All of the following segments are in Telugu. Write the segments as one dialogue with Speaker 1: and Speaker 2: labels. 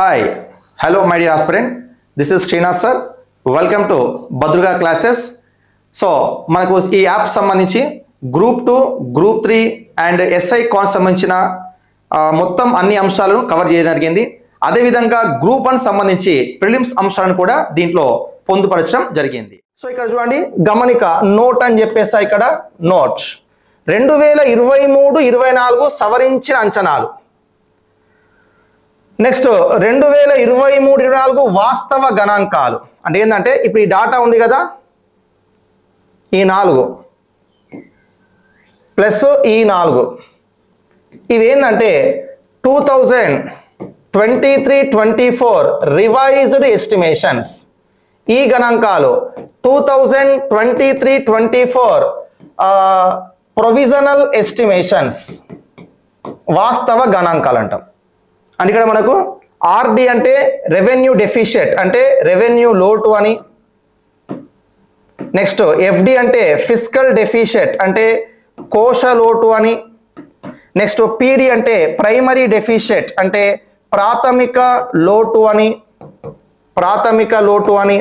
Speaker 1: Hi, hello my dear aspirant. This is Srinath sir. Welcome to Badruga classes. So, మనకు ఈ యాప్ సంబంధించి గ్రూప్ 2, గ్రూప్ 3 అండ్ ఎస్ఐ కాన్స్ సంబంధించిన మొత్తం అన్ని అంశాలను కవర్ చేయడం జరిగింది. అదే విధంగా గ్రూప్ 1 సంబంధించి ప్రిలిమ్స్ అంశాలను కూడా దీంట్లో పొందుపరచడం జరిగింది. సో ఇక్కడ చూడండి గమనిక నోట్ అని చెప్పేసా ఇక్కడ నోట్ 2023-24 సవరించిన అంచనాలు. నెక్స్ట్ 2023-24 వాస్తవ గణాంకాలు అంటే ఏంటంటే ఇప్పుడు ఈ డాటా ఉంది కదా ఈ 4 ప్లస్ ఈ 4 ఇవేంటంటే 2023-24 రివైజ్డ్ ఎస్టిమేషన్స్. ఈ గణాంకాలు 2023-24 ప్రొవిజనల్ ఎస్టిమేషన్స్ వాస్తవ గణాంకాలు అంటాం. అంటే ఇక్కడ మనకు ఆర్డి అంటే రెవెన్యూ డెఫిషియట్ అంటే రెవెన్యూ లోటు అని. నెక్స్ట్ ఎఫ్డి అంటే ఫిస్కల్ డెఫిషియట్ అంటే కోశ లోటు అని. నెక్స్ట్ పిడి అంటే ప్రైమరీ డెఫిషియట్ అంటే ప్రాథమిక లోటు అని.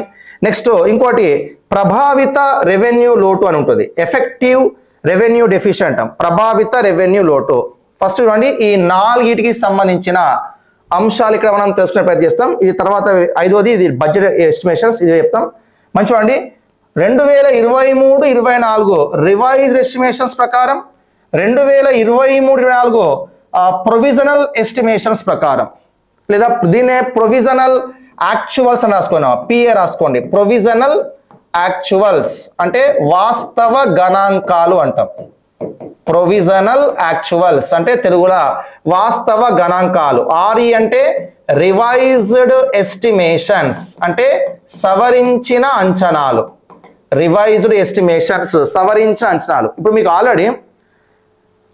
Speaker 1: నెక్స్ట్ ఇంకోటి ప్రభావిత రెవెన్యూ లోటు అని ఉంటుంది. ఎఫెక్టివ్ రెవెన్యూ డెఫిషియట్ అంటాం, ప్రభావిత రెవెన్యూ లోటు. ఫస్ట్ చూడండి ఈ 4కి సంబంధించిన అంశాలు ఇక్కడ మనం తెలుసుకునే ప్రయత్నం చేస్తాం. ఇది తర్వాత 5వది ఇది బడ్జెట్ ఎస్టిమేషన్స్, ఇది చెప్తాం. మంచి చూడండి 2023-24 రివైజ్ ఎస్టిమేషన్స్ ప్రకారం 2023-24 ప్రొవిజనల్ ఎస్టిమేషన్స్ ప్రకారం లేదా దీన్నే ప్రొవిజనల్ యాక్చువల్స్ అని రాసుకున్నాం, పిఏ రాసుకోండి. ప్రొవిజనల్ యాక్చువల్స్ అంటే వాస్తవ గణాంకాలు అంటాం. ప్రొవిజనల్ యాక్చువల్స్ అంటే తెలుగులో వాస్తవ గణాంకాలు. ఆర్ఈ అంటే రివైజ్డ్ ఎస్టిమేషన్స్ అంటే సవరించిన అంచనాలు. రివైజ్డ్ ఎస్టిమేషన్స్ సవరించిన అంచనాలు. ఇప్పుడు మీకు ఆల్రెడీ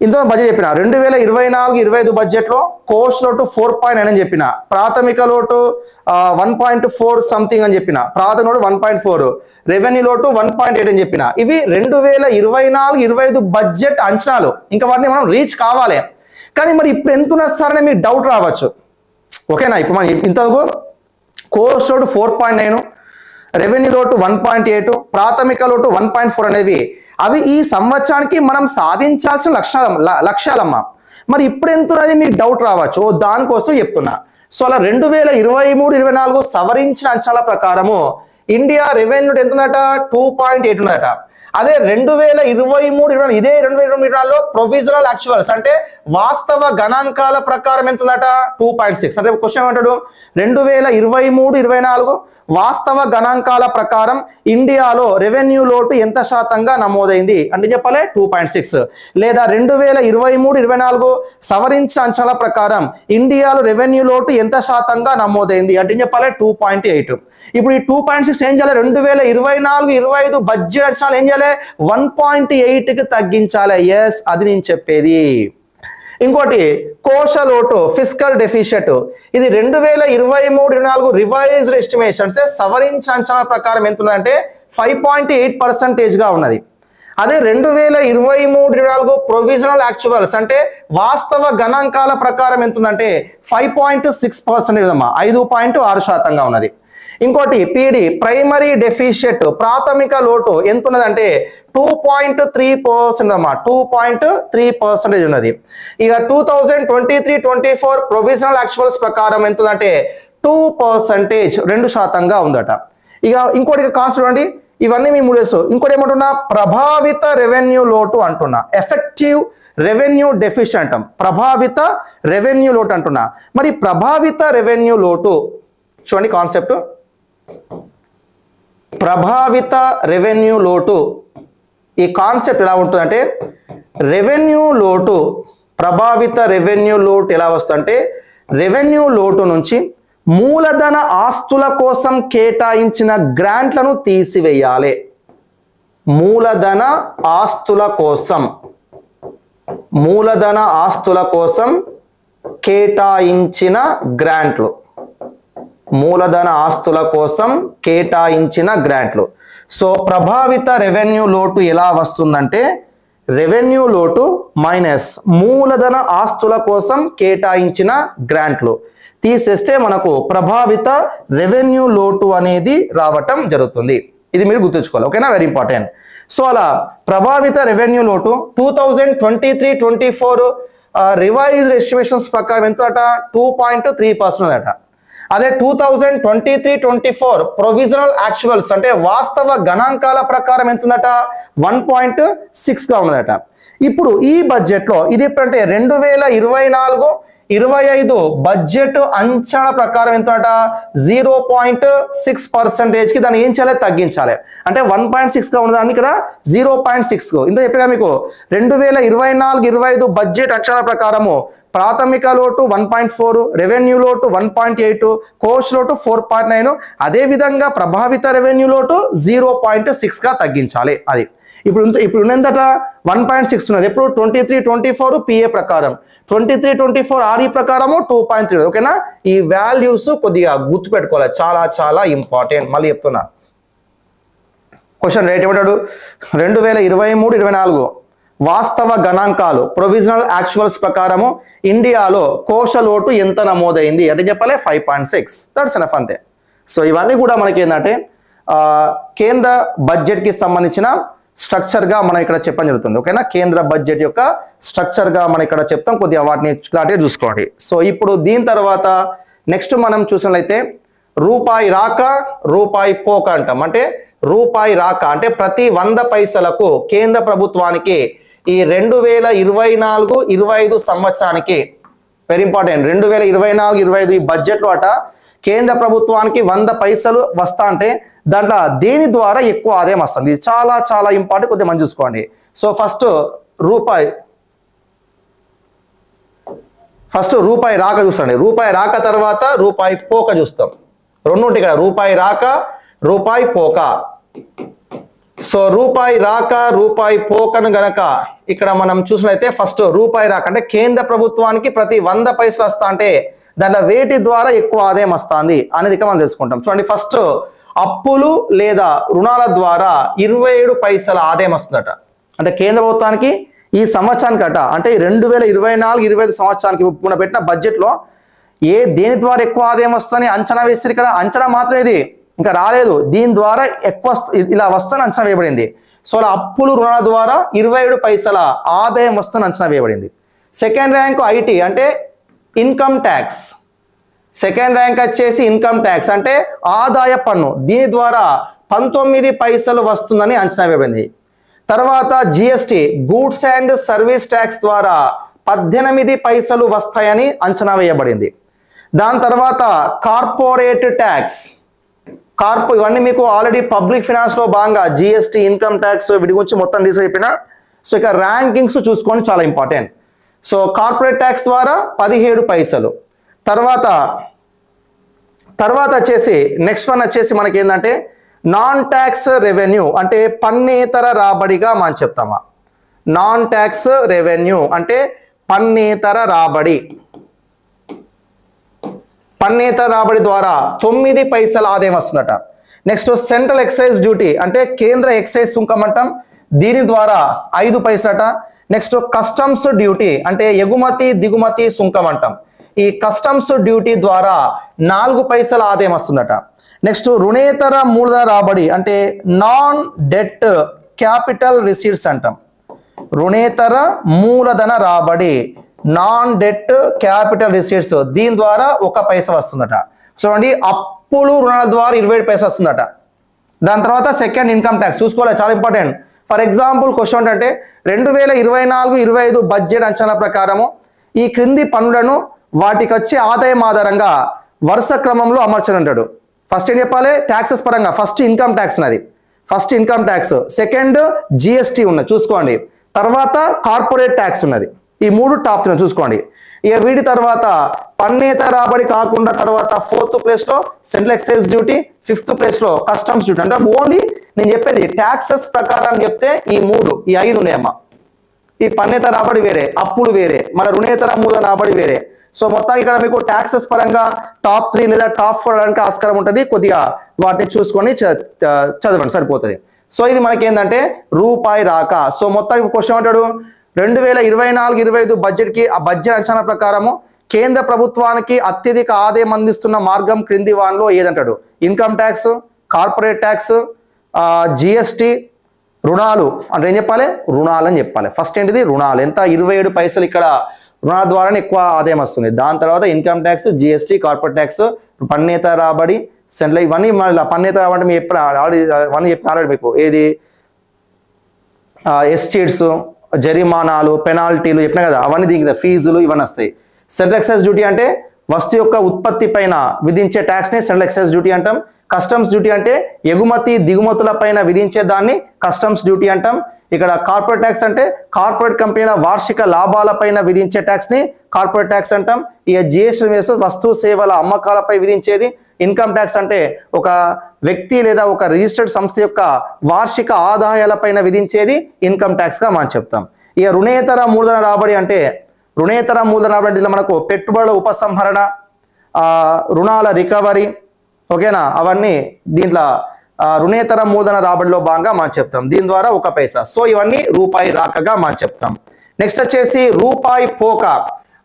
Speaker 1: ఇంత బడ్జెట్ చెప్పిన 2024-25 బడ్జెట్లో కోస్ట్ లోటు 4.9 అని చెప్పిన, ప్రాథమిక లోటు 1.4 సంథింగ్ అని చెప్పిన, ప్రాథమిక లోటు 1.4, రెవెన్యూ లోటు 1.8 అని చెప్పిన. ఇవి 2024-25 బడ్జెట్ అంచనాలు. ఇంకా వాటిని మనం రీచ్ కావాలి. కానీ మరి ఇప్పుడు ఎంత వస్తారని మీకు డౌట్ రావచ్చు. ఓకేనా, ఇప్పుడు మనం ఇంతకు కోస్ట్ లోటు 4.9, రెవెన్యూ లోటు 1.8, ప్రాథమిక లోటు 1.4 అనేవి అవి ఈ సంవత్సరానికి మనం సాధించాల్సిన లక్ష్యాలమ్మా. మరి ఇప్పుడు ఎంతున్నది మీకు డౌట్ రావచ్చు, దానికోసం చెప్తున్నా. సో అలా 2023-24 సవరించిన అంచనాల ప్రకారము ఇండియా రెవెన్యూ ఎంత ఉందట 2.8 ఉందట. అదే 2023-24 ఇదే 2024లో ప్రొవిజనల్ యాక్చువల్స్ అంటే వాస్తవ గణాంకాల ప్రకారం ఎంత ఉందట 2.6. అంటే క్వశ్చన్ ఏమంటాడు 2023-24 వాస్తవ గణాంకాల ప్రకారం ఇండియాలో రెవెన్యూ లోటు ఎంత శాతంగా నమోదైంది అంటే చెప్పాలి 2.6. లేదా 2023-24 సవరించిన అంచనాల ప్రకారం ఇండియాలో రెవెన్యూ లోటు ఎంత శాతంగా నమోదైంది అంటే చెప్పాలి 2.8. ఇప్పుడు ఈ 2.6 ఏం చేయాలి 2024-25 బడ్జెట్ అంచనాలు ఏం చేయాలి 1.8కి తగ్గించాలి. ఎస్, అది నేను చెప్పేది. ఇంకోటి కోశ లోటు ఫిస్కల్ డెఫిషియట్, ఇది 2023-24 రివైజ్డ్ ఎస్టిమేషన్స్ సవరించిన అంచనాల ప్రకారం ఎంత ఉందంటే 5.8% ఉన్నది. అదే 2023-24 ప్రొవిజనల్ యాక్చువల్స్ అంటే వాస్తవ గణాంకాల ప్రకారం ఎంత ఉందంటే 5.6%, 5.6% ఉన్నది. ఇంకోటి పీడి ప్రైమరీ డెఫిషియట్ ప్రాథమిక లోటు ఎంత ఉన్నదంటే 2.3% అమ్మా, 2.3% ఉన్నది. ఇక 2023-24 ప్రొవిజనల్ యాక్చువల్స్ ప్రకారం ఎంత ఉందంటే 2%, 2% ఉందట. ఇక ఇంకోటి కాన్సెప్ట్ అండి, ఇవన్నీ మీ మూడేసు. ఇంకోటి ఏమంటున్నా ప్రభావిత రెవెన్యూ లోటు అంటున్నా, ఎఫెక్టివ్ రెవెన్యూ డెఫిషియట్ అంటాం, ప్రభావిత రెవెన్యూ లోటు అంటున్నా. మరి ప్రభావిత రెవెన్యూ లోటు చూడండి కాన్సెప్ట్, ప్రభావిత రెవెన్యూ లోటు ఈ కాన్సెప్ట్ ఎలా ఉంటుందంటే రెవెన్యూ లోటు ప్రభావిత రెవెన్యూ లోటు ఎలా వస్తుందంటే రెవెన్యూ లోటు నుంచి మూలధన ఆస్తుల కోసం కేటాయించిన గ్రాంట్లను తీసివేయాలి. మూలధన ఆస్తుల కోసం కేటాయించిన గ్రాంట్లు, మూలధన ఆస్తుల కోసం కేటాయించిన గ్రాంట్లు. సో ప్రభావిత రెవెన్యూ లోటు ఎలా వస్తుందంటే రెవెన్యూ లోటు మైనస్ మూలధన ఆస్తుల కోసం కేటాయించిన గ్రాంట్లు తీసేస్తే మనకు ప్రభావిత రెవెన్యూ లోటు అనేది రావటం జరుగుతుంది. ఇది మీరు గుర్తుంచుకోవాలి, ఓకేనా, వెరీ ఇంపార్టెంట్. సో అలా ప్రభావిత రెవెన్యూ లోటు 2023-24 రివైజ్డ్ ఎస్టిమేషన్స్ ప్రకారం ఎంత అట 2.3% అట. అదే 2023-24 ప్రొవిజనల్ యాక్చువల్స్ అంటే వాస్తవ గణాంకాల ప్రకారం ఎంత ఉందట 1.6 గా ఉన్నదట. ఇప్పుడు ఈ బడ్జెట్ లో ఇది ఎప్పుడంటే 2024-25 బడ్జెట్ అంచనా ప్రకారం ఎంత అట 0.6% కి దాన్ని ఏం చేయాలి, తగ్గించాలి. అంటే 1.6 గా ఉన్నదాన్ని ఇక్కడ 0.6 ఇంత చెప్పినా మీకు 2024-25 బడ్జెట్ అంచనా ప్రకారము ప్రాథమిక లోటు 1.4, రెవెన్యూ లోటు 1.8, కోస్ట్ లోటు 4.9, అదే విధంగా ప్రభావిత రెవెన్యూ లోటు 0.6 గా తగ్గించాలి. అది ఇప్పుడు ఉన్నంతట 1.6 ఉన్నది ఎప్పుడు 23-24 పిఏ ప్రకారం, 23-24 ఆర్ఈ ప్రకారము 2.3. ఓకేనా, ఈ వాల్యూస్ కొద్దిగా గుర్తు పెట్టుకోవాలి, చాలా చాలా ఇంపార్టెంట్. మళ్ళీ చెప్తున్నా, క్వశ్చన్ రేట్ ఏమంటాడు 2023-24 వాస్తవ గణాంకాలు ప్రొవిజనల్ యాక్చువల్స్ ప్రకారము ఇండియాలో కోశ లోటు ఎంత నమోదైంది అంటే చెప్పాలి 5.6. దట్స్ ఎనఫ్ అంతే. సో ఇవన్నీ కూడా మనకి ఏంటంటే కేంద్ర బడ్జెట్ కి సంబంధించిన స్ట్రక్చర్ గా మనం ఇక్కడ చెప్పడం జరుగుతుంది. ఓకేనా, కేంద్ర బడ్జెట్ యొక్క స్ట్రక్చర్ గా మనం ఇక్కడ చెప్తాం, కొద్దిగా వాటిని క్లారిటీగా చూసుకోండి. సో ఇప్పుడు దీని తర్వాత నెక్స్ట్ మనం చూసినట్లయితే రూపాయి రాక రూపాయి పోక అంటాం. అంటే రూపాయి రాక అంటే ప్రతి 100 పైసలకు కేంద్ర ప్రభుత్వానికి ఈ 2024-25 సంవత్సరానికి వెరీ ఇంపార్టెంట్ 2024-25 ఈ బడ్జెట్ లో అట కేంద్ర ప్రభుత్వానికి 100 పైసలు వస్తా అంటే దాంట్లో దేని ద్వారా ఎక్కువ ఆదాయం వస్తుంది, ఇది చాలా చాలా ఇంపార్టెంట్, కొద్దిగా మనం చూసుకోండి. సో ఫస్ట్ రూపాయి రాక చూస్తాండి, రూపాయి రాక తర్వాత రూపాయి పోక చూస్తాం. రెండు ఉంటాయి ఇక్కడ, రూపాయి రాక రూపాయి పోక. సో రూపాయి రాక రూపాయి పోకను గనక ఇక్కడ మనం చూసినట్లయితే ఫస్ట్ రూపాయి రాక అంటే కేంద్ర ప్రభుత్వానికి ప్రతి 100 పైసలు వస్తా అంటే దాంట్లో వేటి ద్వారా ఎక్కువ ఆదాయం వస్తుంది అనేది ఇక్కడ మనం తెలుసుకుంటాం. చూడండి, ఫస్ట్ అప్పులు లేదా రుణాల ద్వారా 27 పైసల ఆదాయం వస్తుందట. అంటే కేంద్ర ప్రభుత్వానికి ఈ సంవత్సరానికి అట అంటే 2024-25 సంవత్సరానికి మన పెట్టిన బడ్జెట్ లో దేని ద్వారా ఎక్కువ ఆదాయం వస్తుందని అంచనా వేస్తారు. ఇక్కడ అంచనా మాత్రం ఇది ఇంకా రాలేదు, దీని ద్వారా ఎక్కువ ఇలా వస్తుందని అంచనా వేయబడింది. సో అలా అప్పులు రుణాల ద్వారా 27 పైసల ఆదాయం వస్తుందని అంచనా వేయబడింది. సెకండ్ ర్యాంక్ ఐటీ అంటే ఇన్కమ్ ట్యాక్స్, సెకండ్ ర్యాంక్ వచ్చేసి ఇన్కమ్ ట్యాక్స్ అంటే ఆదాయ పన్ను, దీని ద్వారా 19 పైసలు వస్తుందని అంచనా వేయబడింది. తర్వాత GST goods and service tax ద్వారా 18 పైసలు వస్తాయని అంచనా వేయబడింది. దాని తర్వాత కార్పొరేట్ ట్యాక్స్, ఇవన్నీ మీకు ఆల్రెడీ పబ్లిక్ ఫైనాన్స్ లో భాగంగా జిఎస్టి ఇన్కమ్ ట్యాక్స్ వీటి గురించి మొత్తం డిసైడ్ అయిపోయినా. సో ఇక ర్యాంకింగ్స్ చూసుకోండి, చాలా ఇంపార్టెంట్. సో కార్పొరేట్ ట్యాక్స్ ద్వారా 17 పైసలు. తర్వాత వచ్చేసి నెక్స్ట్ వన్ వచ్చేసి మనకి ఏంటంటే నాన్ ట్యాక్స్ రెవెన్యూ అంటే పన్నేతర రాబడిగా మనం చెప్తామా. నాన్ ట్యాక్స్ రెవెన్యూ అంటే పన్నేతర రాబడి, పన్నేతర రాబడి ద్వారా 9 పైసల ఆదాయం వస్తుందట. నెక్స్ట్ సెంట్రల్ ఎక్సైజ్ డ్యూటీ అంటే కేంద్ర ఎక్సైజ్ సుంకం అంటాం, దీని ద్వారా 5 పైసలట. నెక్స్ట్ కస్టమ్స్ డ్యూటీ అంటే ఎగుమతి దిగుమతి సుంకం అంటాం, ఈ కస్టమ్స్ డ్యూటీ ద్వారా 4 పైసల ఆదాయం వస్తుందట. నెక్స్ట్ రుణేతర మూలధన రాబడి అంటే నాన్ డెట్ క్యాపిటల్ రిసీట్స్ అంటాం, రుణేతర మూలధన రాబడి నాన్ డెట్ క్యాపిటల్ రిసీట్స్, దీని ద్వారా 1 పైస వస్తుందట. చూడండి, అప్పులు రుణాల ద్వారా 27 పైసలు వస్తుందట. దాని తర్వాత సెకండ్ ఇన్కమ్ ట్యాక్స్ చూసుకోవాలి, చాలా ఇంపార్టెంట్. ఫర్ ఎగ్జాంపుల్ క్వశ్చన్ ఏంటంటే 2024-25 బడ్జెట్ అంచనా ప్రకారము ఈ క్రింది పన్నులను వాటికి వచ్చే ఆదాయం ఆధారంగా వరుస క్రమంలో అమర్చనంటాడు. ఫస్ట్ ఏం చెప్పాలి, ట్యాక్సెస్ పరంగా ఫస్ట్ ఇన్కమ్ ట్యాక్స్ ఉన్నది, first income tax, second GST ఉన్నది చూసుకోండి, తర్వాత కార్పొరేట్ ట్యాక్స్ ఉన్నది, ఈ 3 టాప్ 3 చూసుకోండి. ఇక వీటి తర్వాత పన్నేతర రాబడి కాకుండా తర్వాత 4th ప్లేస్ లో central excise duty, 5th place లో కస్టమ్స్ డ్యూటీ. అంటే ఓన్లీ నేను చెప్పేది ట్యాక్సెస్ ప్రకారం చెప్తే ఈ 5 ఉన్నాయమ్మా. ఈ పన్నేతర రాబడి వేరే, అప్పులు వేరే, మన రుణేతర మూలధన రాబడి వేరే. సో మొత్తం ఇక్కడ మీకు ట్యాక్సెస్ పరంగా టాప్ 3 లేదా టాప్ 4 అవడానికి ఆస్కారం ఉంటుంది, కొద్దిగా వాటిని చూసుకొని చదవండి సరిపోతుంది. సో ఇది మనకి ఏంటంటే రూపాయి రాక. సో మొత్తం క్వశ్చన్ అంటాడు 2024-25 బడ్జెట్కి ఆ బడ్జెట్ అంచనా ప్రకారము కేంద్ర ప్రభుత్వానికి అత్యధిక ఆదాయం అందిస్తున్న మార్గం క్రింది వానిలో ఏదంటాడు? Income tax, corporate tax, GST, రుణాలు అంటే ఏం చెప్పాలి? రుణాలు అని చెప్పాలి. ఫస్ట్ ఏంటిది? రుణాలు. ఎంత? 27 పైసలు ఇక్కడ రుణాల ద్వారానే ఎక్కువ ఆదాయం వస్తుంది. దాని తర్వాత income tax, GST, corporate tax, పన్నేతర రాబడి, సెంట్రల్, ఇవన్నీ మళ్ళీ పన్నేతర రాబడి మీ ఎప్పుడు ఇవన్నీ చెప్పిన మీకు ఏది ఎస్టేట్స్, జరిమానాలు, పెనాల్టీలు చెప్పినా కదా, అవన్నీ దీనికి ఫీజులు ఇవన్నీ వస్తాయి. సెంట్రల్ ఎక్సైజ్ డ్యూటీ అంటే వస్తు యొక్క ఉత్పత్తి పైన విధించే ట్యాక్స్ని సెంట్రల్ ఎక్సైజ్ డ్యూటీ అంటాం. కస్టమ్స్ డ్యూటీ అంటే ఎగుమతి దిగుమతుల పైన విధించే దాన్ని కస్టమ్స్ డ్యూటీ అంటాం. ఇక్కడ కార్పొరేట్ ట్యాక్స్ అంటే కార్పొరేట్ కంపెనీల వార్షిక లాభాల పైన విధించే ట్యాక్స్ ని కార్పొరేట్ ట్యాక్స్ అంటాం. ఇక జిఎస్టీ వస్తు సేవల అమ్మకాలపై విధించేది. ఇన్కమ్ ట్యాక్స్ అంటే ఒక వ్యక్తి లేదా ఒక రిజిస్టర్డ్ సంస్థ యొక్క వార్షిక ఆదాయాల పైన విధించేది ఇన్కమ్ ట్యాక్స్ గా మనం చెప్తాం. ఇక రుణేతర మూలధన రాబడి అంటే దీంట్లో మనకు పెట్టుబడుల ఉపసంహరణ, రుణాల రికవరీ, ఓకేనా, అవన్నీ దీంట్లో రుణేతర మూలధన రాబడిలో భాగంగా మనం చెప్తాం. దీని ద్వారా 1 పైసా. సో ఇవన్నీ రూపాయి రాకగా మనం చెప్తాం. నెక్స్ట్ వచ్చేసి రూపాయి పోక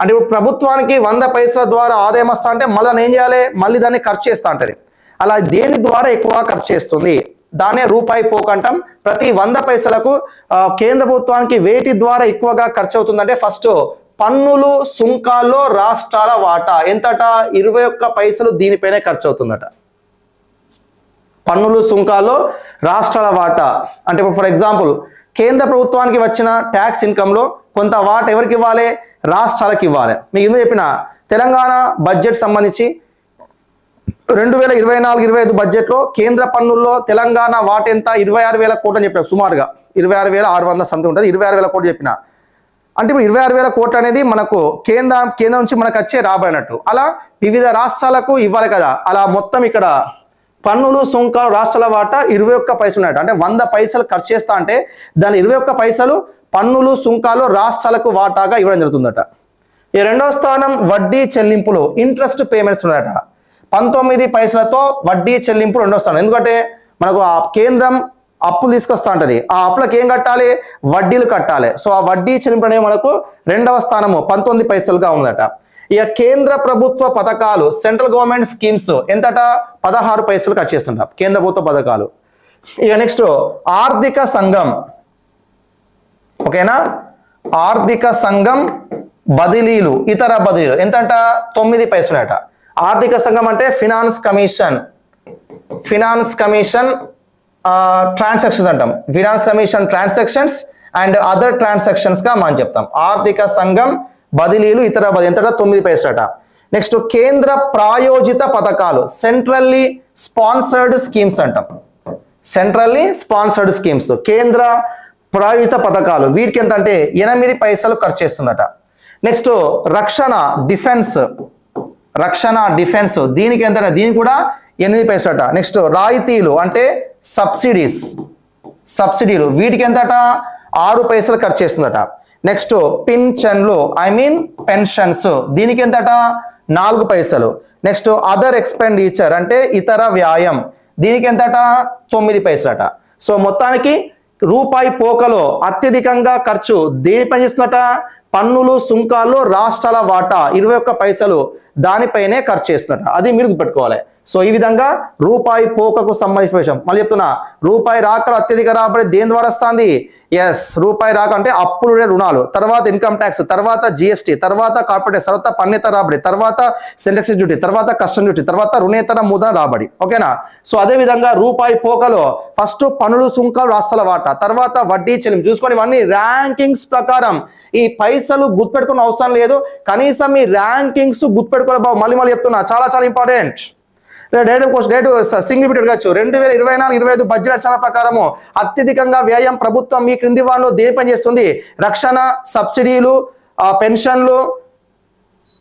Speaker 1: అంటే ఇప్పుడు ప్రభుత్వానికి 100 పైసల ద్వారా ఆదాయం వస్తా అంటే మళ్ళీ ఏం చేయాలి? మళ్ళీ దాన్ని ఖర్చు చేస్తా అంటది. అలా దేని ద్వారా ఎక్కువ ఖర్చు చేస్తుంది దానే రూపాయి పోక అంటాం. ప్రతి 100 పైసలకు కేంద్ర ప్రభుత్వానికి వేటి ద్వారా ఎక్కువగా ఖర్చు అవుతుందంటే ఫస్ట్ పన్నులు సుంకాల్లో రాష్ట్రాల వాటా ఎంతట? 21 పైసలు దీనిపైనే ఖర్చు అవుతుందట. పన్నులు సుంకాల్లో రాష్ట్రాల వాటా అంటే ఫర్ ఎగ్జాంపుల్ కేంద్ర ప్రభుత్వానికి వచ్చిన ట్యాక్స్ ఇన్కమ్లో కొంత వాటా ఎవరికి ఇవ్వాలి? రాష్ట్రాలకు ఇవ్వాలి. మీకు ఎందుకు చెప్పిన తెలంగాణ బడ్జెట్ సంబంధించి 2024-25 బడ్జెట్లో కేంద్ర పన్నుల్లో తెలంగాణ వాటా ఎంత? 26,000 కోట్లు అని చెప్పిన, సుమారుగా 26,600 సంథింగ్ ఉంటుంది. 26,000 కోట్లు చెప్పిన అంటే ఇప్పుడు 26,000 కోట్లు అనేది మనకు కేంద్రం నుంచి మనకు వచ్చే రాబడినట్టు. అలా వివిధ రాష్ట్రాలకు ఇవ్వాలి కదా. అలా మొత్తం ఇక్కడ పన్నులు సుంకాలు రాష్ట్రాల వాటా 21 పైసలు ఉన్నట్టు. అంటే 100 పైసలు ఖర్చు చేస్తా అంటే దాని 21 పైసలు పన్నులు సుంకాలు రాష్ట్రాలకు వాటాగా ఇవ్వడం జరుగుతుందట. ఈ రెండవ స్థానం వడ్డీ చెల్లింపులు, ఇంట్రెస్ట్ పేమెంట్స్ ఉన్నదట. 19 పైసలతో వడ్డీ చెల్లింపు రెండవ స్థానం. ఎందుకంటే మనకు ఆ కేంద్రం అప్పులు తీసుకొస్తా ఉంటది. ఆ అప్పులకు ఏం కట్టాలి? వడ్డీలు కట్టాలి. సో ఆ వడ్డీ చెల్లింపు అనేవి మనకు రెండవ స్థానము 19 పైసలుగా ఉందట. ఇక కేంద్ర ప్రభుత్వ పథకాలు, సెంట్రల్ గవర్నమెంట్ స్కీమ్స్ ఎంతట? 16 పైసలు ఖర్చు చేస్తుంటాం కేంద్ర ప్రభుత్వ పథకాలు. ఇక నెక్స్ట్ ఆర్థిక సంఘం, ఓకేనా, ఆర్థిక సంఘం బదిలీలు, ఇతర బదిలీలు ఎంతట? 9 పైసలట. ఆర్థిక సంఘం అంటే ఫినాన్స్ కమిషన్ ట్రాన్సాక్షన్స్ అంటాం. Finance commission transactions and other transactions గా మనం చెప్తాం. ఆర్థిక సంఘం బదిలీలు, ఇతర బదిలీ ఎంతట? 9 పైసలట. నెక్స్ట్ కేంద్ర ప్రాయోజిత పథకాలు, సెంట్రల్లీ స్పాన్సర్డ్ స్కీమ్స్ అంటాం. సెంట్రల్లీ స్పాన్సర్డ్ స్కీమ్స్, కేంద్ర ప్రాయోజిత పథకాలు, వీటికి ఎంత అంటే 8 పైసలు ఖర్చు చేస్తుందట. నెక్స్ట్ రక్షణ డిఫెన్స్ దీనికి ఎంత? దీనికి కూడా 8 పైసలట. నెక్స్ట్ రాయితీలు అంటే సబ్సిడీలు, వీటికి ఎంతట? 6 పైసలు ఖర్చు చేస్తుందట. నెక్స్ట్ పింఛన్లు పెన్షన్స్, దీనికి ఎంతట? 4 పైసలు. నెక్స్ట్ అదర్ ఎక్స్పెండిచర్ అంటే ఇతర వ్యాయం, దీనికి ఎంతట? 9 పైసలట. సో మొత్తానికి రూపాయి పోకలో అత్యధికంగా ఖర్చు దేని పని చేస్తున్నట? పన్నులు సుంకాల్లో రాష్ట్రాల వాటా 21 పైసలు దానిపైనే ఖర్చు చేస్తున్నట. అది మీరు గుర్తుపెట్టుకోవాలి. సో ఈ విధంగా రూపాయి పోకకు సంబంధించిన విషయం మళ్ళీ చెప్తున్నా. రూపాయి రాకలు అత్యధిక రాబడి దేని ద్వారా వస్తుంది? ఎస్, రూపాయి రాక అంటే అప్పులు, రుణాలు, తర్వాత ఇన్కమ్ ట్యాక్స్, తర్వాత జిఎస్టీ, తర్వాత కార్పొరేట్, తర్వాత పన్నేతర రాబడి, తర్వాత సెంట్రల్ డ్యూటీ, తర్వాత కస్టమ్ డ్యూటీ, తర్వాత రుణేతర మూలధన రాబడి, ఓకేనా. సో అదే విధంగా రూపాయి పోకలో ఫస్ట్ పన్నులు సుంకాలు రాష్ట్రాల వాటా, తర్వాత వడ్డీ చెల్లింపు చూసుకొని ఇవన్నీ ర్యాంకింగ్స్ ప్రకారం. ఈ పైసలు గుర్తుపెట్టుకున్న అవసరం లేదు, కనీసం ఈ ర్యాంకింగ్స్ గుర్తుపెట్టుకోవాలి బాబు. మళ్ళీ చెప్తున్నా, చాలా చాలా ఇంపార్టెంట్. సింగిల్ గా 2024-25 బడ్జెట్ అంచనా ప్రకారము అత్యధికంగా వ్యయం ప్రభుత్వం ఈ క్రింది వారిలో దేని పని చేస్తుంది? రక్షణ, సబ్సిడీలు, పెన్షన్లు,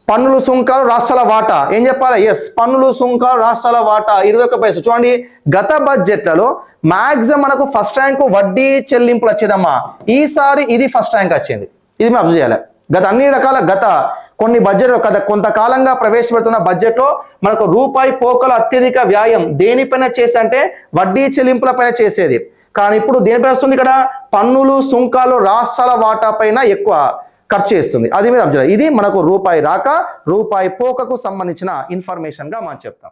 Speaker 1: పన్నులు సుంకాలు రాష్ట్రాల వాటా. ఏం చెప్పాలి? ఎస్, పన్నులు సుంకాలు రాష్ట్రాల వాటా 21 పైసలు. చూడండి, గత బడ్జెట్లలో మాక్సిమం మనకు ఫస్ట్ ర్యాంకు వడ్డీ చెల్లింపులు వచ్చేదమ్మా. ఈసారి ఇది ఫస్ట్ ర్యాంక్ వచ్చింది. ఇది మనం అబ్జర్వ్ చేయాలి. గత కొన్ని బడ్జెట్ కొంతకాలంగా ప్రవేశపెడుతున్న బడ్జెట్లో మనకు రూపాయి పోకల అత్యధిక వ్యాయం దేనిపైన చేసి అంటే వడ్డీ చెల్లింపుల పైన చేసేది. కానీ ఇప్పుడు దేనిపై వస్తుంది? ఇక్కడ పన్నులు సుంకాలు రాష్ట్రాల వాటా పైన ఎక్కువ ఖర్చు చేస్తుంది. అది మీరు అబ్జర్వ్. ఇది మనకు రూపాయి రాక రూపాయి పోకకు సంబంధించిన ఇన్ఫర్మేషన్ గా మనం చెప్తాం.